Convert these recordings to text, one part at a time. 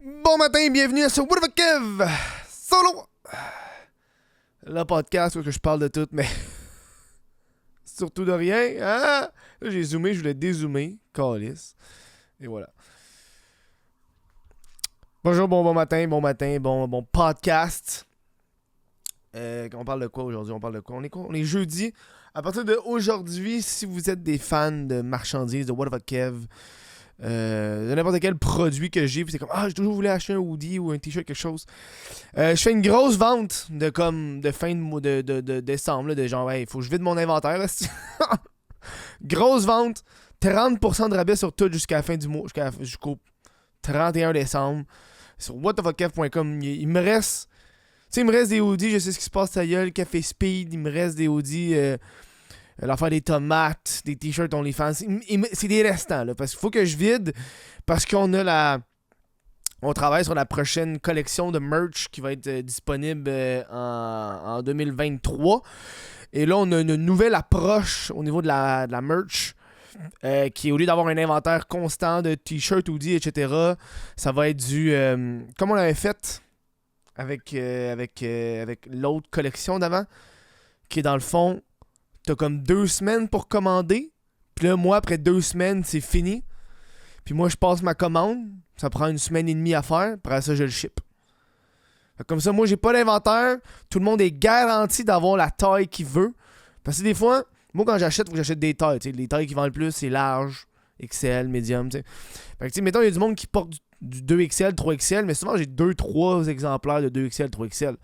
Bon matin, bienvenue sur What the fuck Kev Solo. Le podcast où je parle de tout, mais surtout de rien. Hein? Là, j'ai zoomé, je voulais dézoomer. Calice. Et voilà. Bonjour, bon matin, bon podcast. On parle de quoi aujourd'hui? On parle de quoi? On est jeudi. À partir d'aujourd'hui, si vous êtes des fans de marchandises, de What the fuck Kev, de n'importe quel produit que j'ai, puis c'est comme j'ai toujours voulu acheter un hoodie ou un t-shirt, quelque chose. Je fais une grosse vente de fin de décembre, là, de genre il faut que je vide mon inventaire. Là, grosse vente, 30% de rabais sur tout jusqu'à la fin du mois, jusqu'au 31 décembre. Sur whatthefuckkev.com, il me reste. Tu sais, il me reste des hoodies, je sais ce qui se passe à gueule, Café Speed, il me reste des hoodies. L'affaire des tomates, des t-shirts OnlyFans. C'est des restants, là, parce qu'il faut que je vide, parce qu'on a on travaille sur la prochaine collection de merch qui va être disponible en 2023. Et là, on a une nouvelle approche au niveau de la merch, qui, au lieu d'avoir un inventaire constant de t-shirts, hoodies, etc., ça va être du... comme on l'avait fait avec l'autre collection d'avant, qui est dans le fond... T'as comme 2 semaines pour commander. Puis là, moi, après 2 semaines, c'est fini. Puis moi, je passe ma commande. Ça prend 1 semaine et demie à faire. Après ça, je le ship. Comme ça, moi, j'ai pas d'inventaire. Tout le monde est garanti d'avoir la taille qu'il veut. Parce que des fois, moi, quand j'achète, faut que j'achète des tailles. T'sais. Les tailles qui vendent le plus, c'est large, XL, médium. Fait que, mettons, il y a du monde qui porte du 2XL, 3XL. Mais souvent, j'ai 2-3 exemplaires de 2XL, 3XL.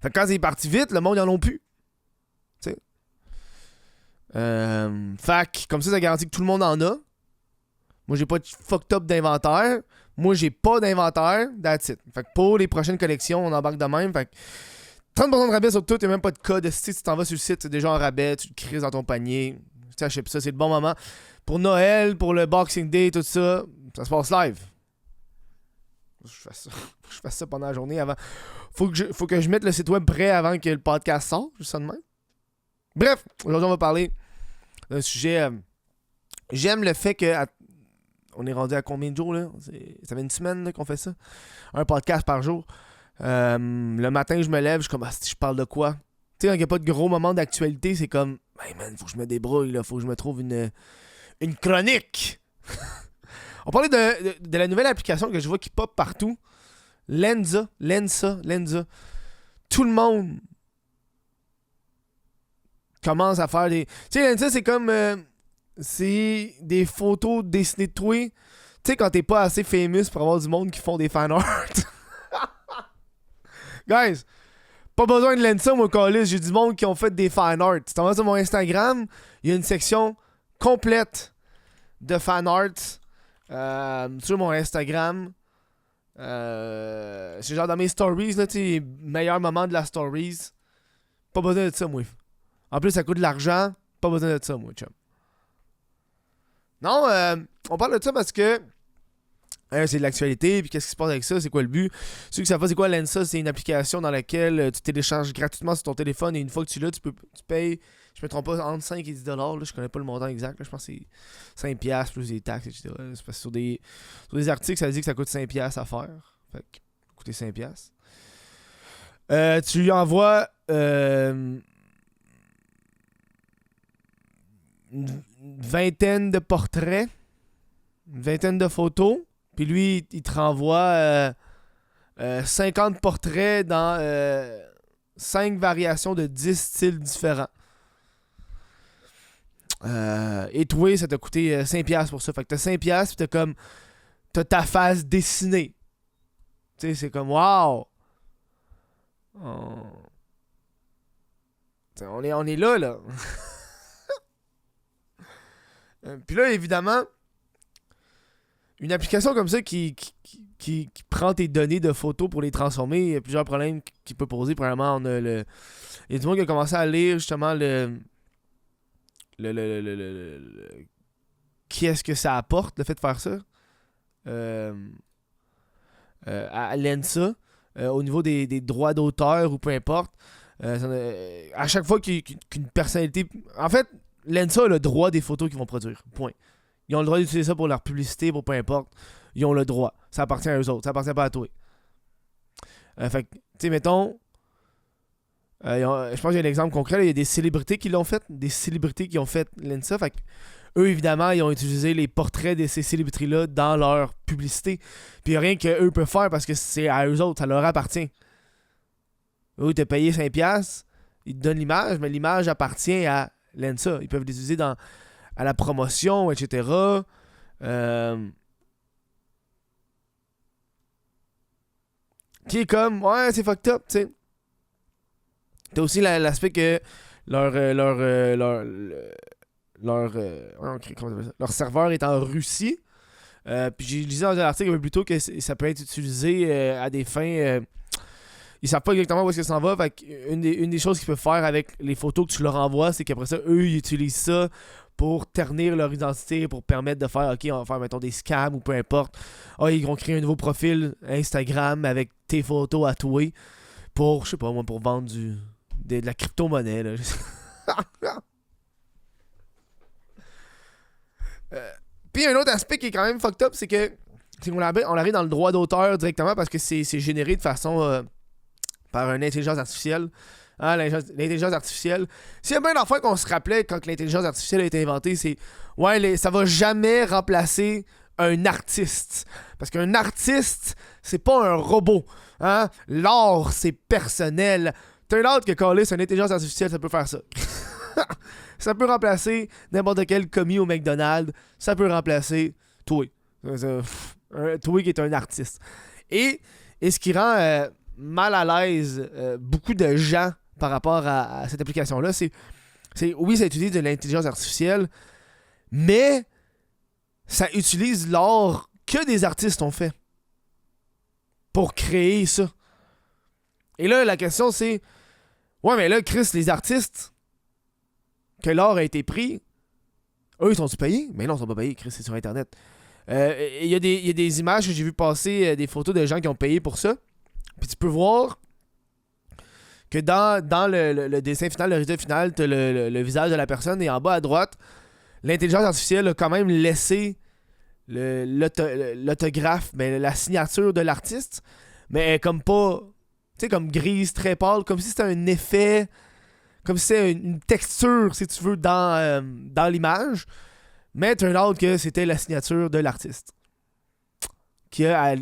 Fait que quand c'est parti vite, le monde, ils en ont plus. Fac, comme ça garantit que tout le monde en a. Moi, j'ai pas de fucked up d'inventaire. Moi, j'ai pas d'inventaire. That's it. Fait que pour les prochaines collections, on embarque de même. Fait que 30% de rabais sur tout, y'a même pas de code. Si tu t'en vas sur le site, c'est déjà en rabais. Tu le crises dans ton panier. Tu achètes ça, c'est le bon moment. Pour Noël, pour le Boxing Day, tout ça, ça se passe live. Je fasse ça pendant la journée avant. Faut que je mette le site web prêt avant que le podcast sorte. Juste ça de même. Bref, aujourd'hui, on va parler d'un sujet. J'aime le fait que. On est rendu à combien de jours là? Ça fait 1 semaine là, qu'on fait ça. Un podcast par jour. Le matin, je me lève, je suis comme, je parle de quoi? Tu sais, quand il n'y a pas de gros moment d'actualité, c'est comme, hey man, faut que je me débrouille, là, faut que je me trouve une chronique. On parlait de la nouvelle application que je vois qui pop partout. Lensa. Tout le monde commence à faire des... Tu sais, Lensa, c'est comme... c'est des photos dessinées de toi. Tu sais, quand t'es pas assez famous pour avoir du monde qui font des fan art. Guys, pas besoin de Lensa, moi, Calis. J'ai du monde qui ont fait des fan art. Tu t'en vas sur mon Instagram, il y a une section complète de fan art. Sur mon Instagram. C'est genre dans mes stories, là, tu sais, meilleur moment de la stories. Pas besoin de ça, moi. En plus, ça coûte de l'argent. Pas besoin de ça, moi, chum. Non, on parle de ça parce que c'est de l'actualité, puis qu'est-ce qui se passe avec ça, c'est quoi le but? Ceux qui savent pas c'est quoi Lensa, c'est une application dans laquelle tu télécharges gratuitement sur ton téléphone et une fois que tu l'as, tu payes, je me trompe pas, entre 5 et 10$, là, je connais pas le montant exact, là, je pense que c'est 5$ plus des taxes, etc. C'est parce que sur des articles, ça dit que ça coûte 5$ à faire. Fait que, coûter 5$. Tu lui envoies une vingtaine de portraits, une vingtaine de photos, puis lui, il te renvoie 50 portraits dans 5 variations de 10 styles différents. Et toi, ça t'a coûté 5$ pour ça. Fait que t'as 5$, puis t'as ta face dessinée. Tu sais, c'est comme, wow! On est là. Puis là, évidemment, une application comme ça qui prend tes données de photos pour les transformer, il y a plusieurs problèmes qu'il peut poser. Premièrement, il y a du monde qui a commencé à lire justement qui est-ce que ça apporte, le fait de faire ça à Lensa, au niveau des droits d'auteur ou peu importe. À chaque fois qu'une personnalité... En fait, Lensa a le droit des photos qu'ils vont produire. Point. Ils ont le droit d'utiliser ça pour leur publicité, pour peu importe. ils ont le droit. Ça appartient à eux autres, ça appartient pas à toi. Fait que, tu sais, mettons, je pense qu'il y a un exemple concret, là, il y a des célébrités qui l'ont fait, des célébrités qui ont fait l'INSA, fait que eux, évidemment, ils ont utilisé les portraits de ces célébrités-là dans leur publicité. Puis il n'y a rien qu'eux peuvent faire parce que c'est à eux autres, ça leur appartient. Eux, ils t'ont payé 5$, ils te donnent l'image, mais l'image appartient à l'INSA. Ils peuvent l'utiliser à la promotion, etc. Qui est comme, ouais, c'est fucked up, tu sais. T'as aussi l'aspect que leur serveur est en Russie. Puis j'ai lu dans un article un peu plus tôt que ça peut être utilisé à des fins. Ils savent pas exactement où est-ce que ça s'en va. Fait que une des choses qu'ils peuvent faire avec les photos que tu leur envoies, c'est qu'après ça, eux, ils utilisent ça pour ternir leur identité, pour permettre de faire, ok, on va faire, mettons, des scams ou peu importe. Ah, ils vont créer un nouveau profil Instagram avec tes photos à toi pour, je sais pas moi, pour vendre de la crypto-monnaie, là. Puis un autre aspect qui est quand même fucked up, c'est qu'on arrive dans le droit d'auteur directement parce que c'est généré de façon par une intelligence artificielle. Hein, l'intelligence artificielle. S'il y a bien d'affaires qu'on se rappelait quand l'intelligence artificielle a été inventée, c'est ouais, ça va jamais remplacer un artiste. Parce qu'un artiste, c'est pas un robot. Hein? L'art, c'est personnel. Turn out que Callis, une intelligence artificielle, ça peut faire ça. Ça peut remplacer n'importe quel commis au McDonald's. Ça peut remplacer toi. Toi qui est un artiste. Et ce qui rend mal à l'aise beaucoup de gens par rapport à cette application-là, c'est oui, ça utilise de l'intelligence artificielle, mais ça utilise l'art que des artistes ont fait pour créer ça. Et là, la question c'est, ouais, mais là, Chris, les artistes que l'art a été pris, eux, ils sont-ils payés? Mais non, ils sont pas payés, Chris, c'est sur Internet. Il y a des images que j'ai vu passer, des photos de gens qui ont payé pour ça. Puis tu peux voir que dans le dessin final, le résultat final, t'as le visage de la personne et en bas à droite, l'intelligence artificielle a quand même laissé l'autographe, mais la signature de l'artiste, mais elle est comme pas, tu sais, comme grise, très pâle, comme si c'était un effet, comme si c'était une texture, si tu veux, dans l'image, mais turn out que c'était la signature de l'artiste qui a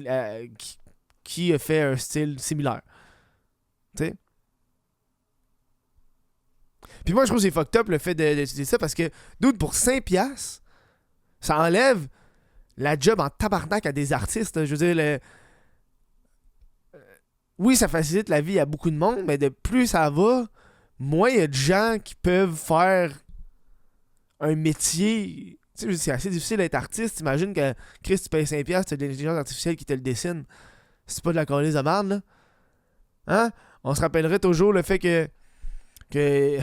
fait un style similaire. Tu sais? Puis moi, je trouve que c'est fucked up le fait d'utiliser ça parce que, dude, pour 5$, ça enlève la job en tabarnak à des artistes. Je veux dire, oui, ça facilite la vie à beaucoup de monde, mais de plus ça va, moins il y a de gens qui peuvent faire un métier. Tu sais, c'est assez difficile d'être artiste. T'imagines que Chris, tu payes 5$, t'as de l'intelligence artificielle qui te le dessine. C'est pas de la colise de merde, là. Hein? On se rappellerait toujours le fait que que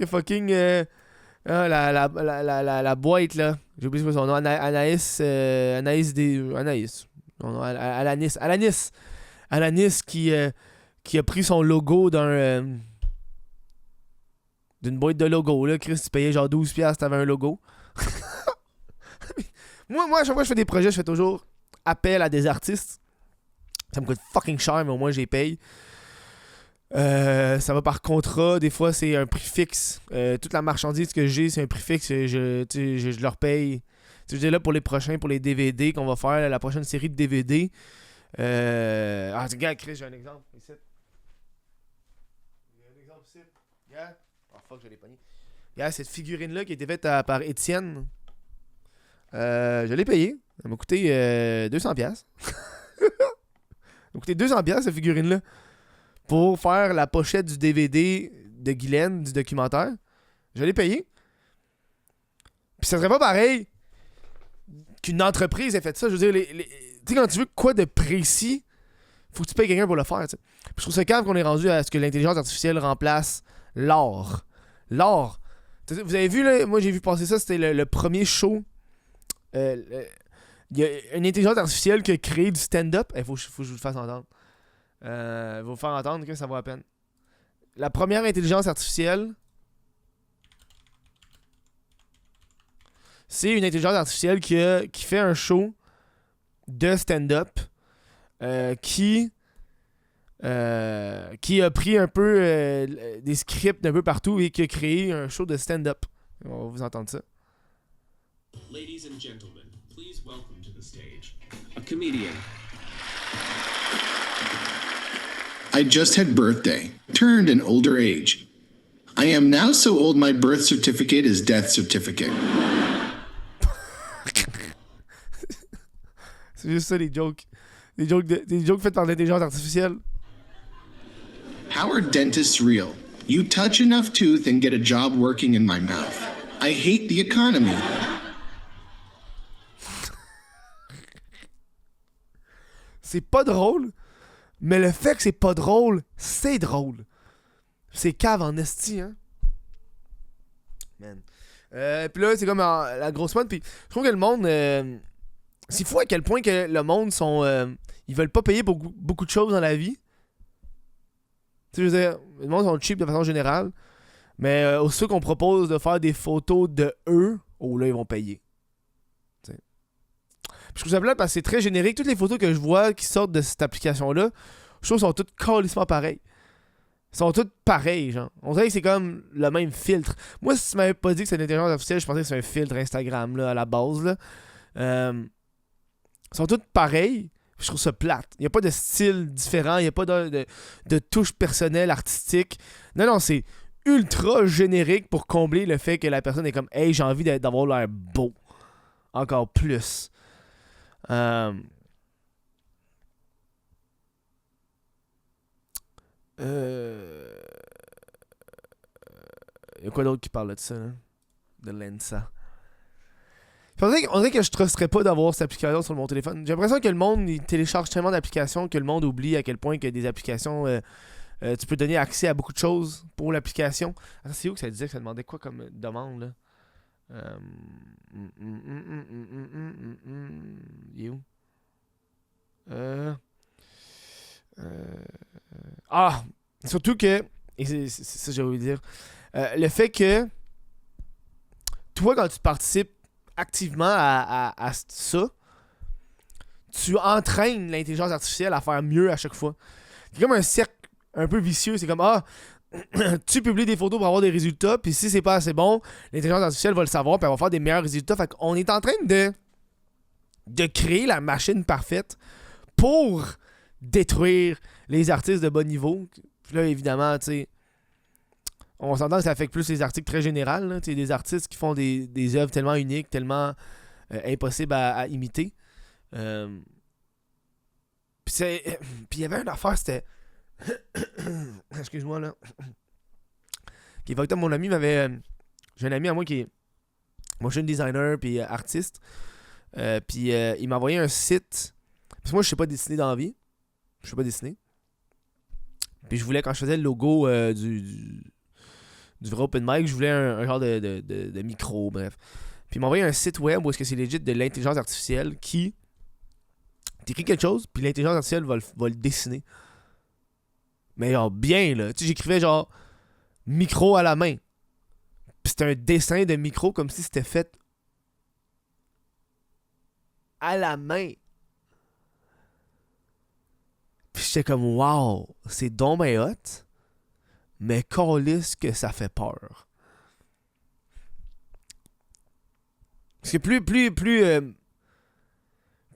fucking la boîte là, j'ai oublié son nom, Anaïs Alanis qui a pris son logo d'une boîte de logo là. Chris, tu payais genre 12$, t'avais un logo. moi à chaque fois que je fais des projets, je fais toujours appel à des artistes. Ça me coûte fucking cher, mais au moins j'y paye. Ça va par contrat, des fois c'est un prix fixe. Toute la marchandise que j'ai, c'est un prix fixe. Je leur paye. Je dis là pour les DVD qu'on va faire, la prochaine série de DVD. Regarde, Chris, j'ai un exemple ici. J'ai un exemple ici. Regarde. Oh fuck, je l'ai pogné. Regarde, cette figurine-là qui a été faite par Étienne. Je l'ai payée. Ça m'a coûté 200$. Ça m'a coûté 200$ cette figurine-là. Pour faire la pochette du DVD de Guylaine, du documentaire. Je l'ai payé. Puis ça serait pas pareil qu'une entreprise ait fait ça. Je veux dire, tu sais, quand tu veux quoi de précis, faut que tu payes quelqu'un pour le faire. T'sais. Puis je trouve ça calme qu'on est rendu à ce que l'intelligence artificielle remplace l'art. L'art. Vous avez vu, là, moi j'ai vu passer ça, c'était le premier show. Il y a une intelligence artificielle qui a créé du stand-up. Il faut que je vous le fasse entendre. Vous faire entendre que ça vaut la peine. La première intelligence artificielle, C'est une intelligence artificielle qui fait un show de stand-up qui a pris un peu des scripts d'un peu partout et qui a créé un show de stand-up. On va vous entendre ça. Ladies and gentlemen, please welcome to the stage a comedian. I just had birthday, turned an older age. I am now so old my birth certificate is death certificate. C'est juste ça, les jokes. Des jokes faites par l'intelligence artificielle. How are dentists real? You touch enough tooth and get a job working in my mouth. I hate the economy. C'est pas drôle, mais le fait que c'est pas drôle, c'est drôle. C'est cave en esti, hein. Man. Puis là, c'est comme la grosse mode. Puis je trouve que le monde... c'est fou à quel point que le monde sont... ils veulent pas payer pour beaucoup de choses dans la vie. Tu sais, je veux dire, le monde sont cheap de façon générale. Mais ceux qu'on propose de faire des photos de eux, oh là, ils vont payer. T'sais. Puis je trouve ça plate parce que c'est très générique. Toutes les photos que je vois qui sortent de cette application-là, je trouve qu'elles sont toutes calissement pareilles. Ils sont toutes pareilles, genre. On dirait que c'est comme le même filtre. Moi, si tu m'avais pas dit que c'est une intelligence artificielle, je pensais que c'est un filtre Instagram, là, à la base, là. Ils sont toutes pareilles. Je trouve ça plate. Il n'y a pas de style différent. Il n'y a pas de touche personnelle, artistique. Non, c'est ultra générique pour combler le fait que la personne est comme « Hey, j'ai envie d'avoir l'air beau. » Encore plus. Il y a quoi d'autre qui parle de ça, là? De Lensa. On dirait que je trusterais pas d'avoir cette application sur mon téléphone. J'ai l'impression que le monde il télécharge tellement d'applications que le monde oublie à quel point que des applications tu peux donner accès à beaucoup de choses pour l'application. Attends, c'est où que ça disait que ça demandait quoi comme demande là? Il est où? Surtout que, et c'est ça que j'ai envie de dire, le fait que toi quand tu participes activement à ça, tu entraînes l'intelligence artificielle à faire mieux à chaque fois. C'est comme un cercle un peu vicieux. C'est comme, tu publies des photos pour avoir des résultats, puis si c'est pas assez bon, l'intelligence artificielle va le savoir, puis elle va faire des meilleurs résultats. Fait qu'on est en train de créer la machine parfaite pour détruire les artistes de bas niveau. Puis là, évidemment, tu sais, on s'entend que ça affecte plus les articles très généraux. Là, des artistes qui font des œuvres tellement uniques, tellement impossibles à imiter. Puis il y avait une affaire, c'était... Excuse-moi, là. Qui est mon ami m'avait... j'ai un ami à moi qui est motion designer puis artiste. Puis il m'a envoyé un site. Parce que moi, je sais pas dessiner dans la vie. Je sais pas dessiner. Puis je voulais, quand je faisais le logo du vrai open mic, je voulais un genre de micro, bref. Puis il m'a envoyé un site web où est-ce que c'est legit de l'intelligence artificielle qui t'écris quelque chose, puis l'intelligence artificielle va le dessiner. Mais genre bien, là. Tu sais, j'écrivais genre micro à la main. Puis c'était un dessin de micro comme si c'était fait à la main. Puis j'étais comme wow, c'est donc ben hot. Mais calisse que ça fait peur. Parce que plus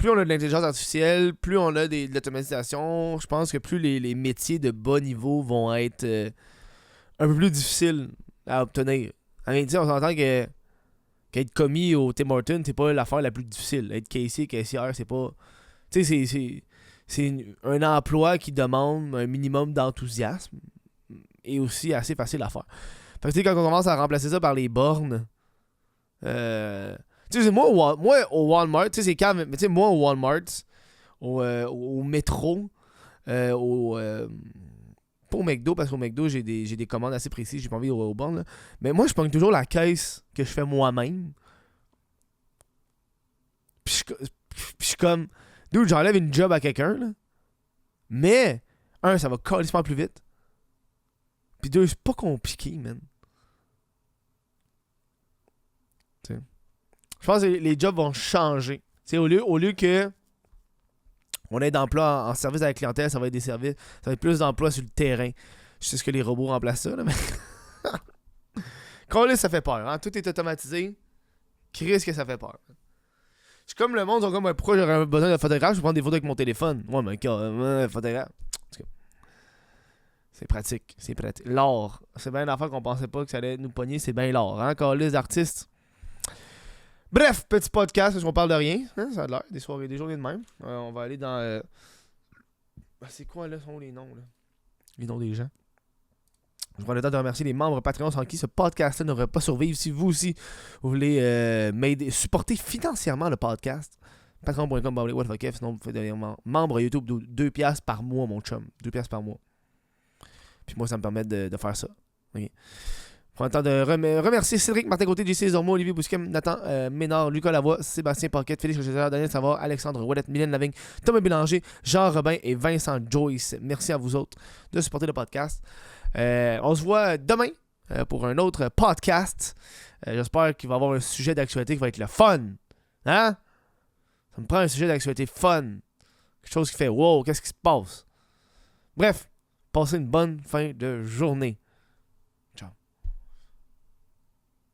on a de l'intelligence artificielle, plus on a de l'automatisation, je pense que plus les métiers de bas niveau vont être un peu plus difficiles à obtenir. On s'entend qu'être commis au Tim Hortons, c'est pas l'affaire la plus difficile. Être caissier, caissière, c'est pas... Tu sais, c'est un emploi qui demande un minimum d'enthousiasme et aussi assez facile à faire. Fait que tu sais, quand on commence à remplacer ça par les bornes... tu sais, moi au Walmart, tu sais, c'est calme, mais tu sais, moi au Walmart, au métro, pas au McDo, parce qu'au McDo, j'ai des commandes assez précises, j'ai pas envie au bornes, là. Mais moi, je pogne toujours la caisse que je fais moi-même. Puis je suis comme, dude, j'enlève une job à quelqu'un, là. Mais, ça va calissement plus vite. Puis deux, c'est pas compliqué, man. Tu sais. Je pense que les jobs vont changer. T'sais, au lieu que on ait d'emplois en service à la clientèle, ça va être des services, ça va être plus d'emplois sur le terrain. Je sais ce que les robots remplacent ça, là, mais... Quand ça fait peur, hein? Tout est automatisé. Chris que ça fait peur. Je suis comme le monde, ils sont comme, pourquoi j'aurais besoin d'un photographe? Je vais prendre des photos avec mon téléphone. Ouais, mais photographe. C'est pratique, c'est pratique. L'art, c'est bien une affaire qu'on pensait pas que ça allait nous pogner, c'est bien l'art, hein? Quand les artistes. Bref, petit podcast, parce qu'on parle de rien. Hein? Ça a l'air, des soirées, des journées de même. On va aller dans... c'est quoi, là, sont les noms, là? Les noms des gens. Je prends le temps de remercier les membres Patreon sans qui ce podcast-là n'aurait pas survécu. Si vous aussi, vous voulez m'aider, supporter financièrement le podcast, patreon.com/whatfuckf, sinon vous faites devenir membre YouTube 2$ par mois, mon chum. 2$ par mois. Puis moi, ça me permet de faire ça. Okay. Je prends le temps de remercier Cédric, Martin Côté, JC Zormo, Olivier Bousquem, Nathan Ménard, Lucas Lavoie, Sébastien Paquette, Félix Rochester, Daniel Savard, Alexandre Ouellette, Mylène Lavigne, Thomas Bélanger, Jean Robin et Vincent Joyce. Merci à vous autres de supporter le podcast. On se voit demain pour un autre podcast. J'espère qu'il va y avoir un sujet d'actualité qui va être le fun. Hein? Ça me prend un sujet d'actualité fun. Quelque chose qui fait wow, qu'est-ce qui se passe? Bref, passez une bonne fin de journée.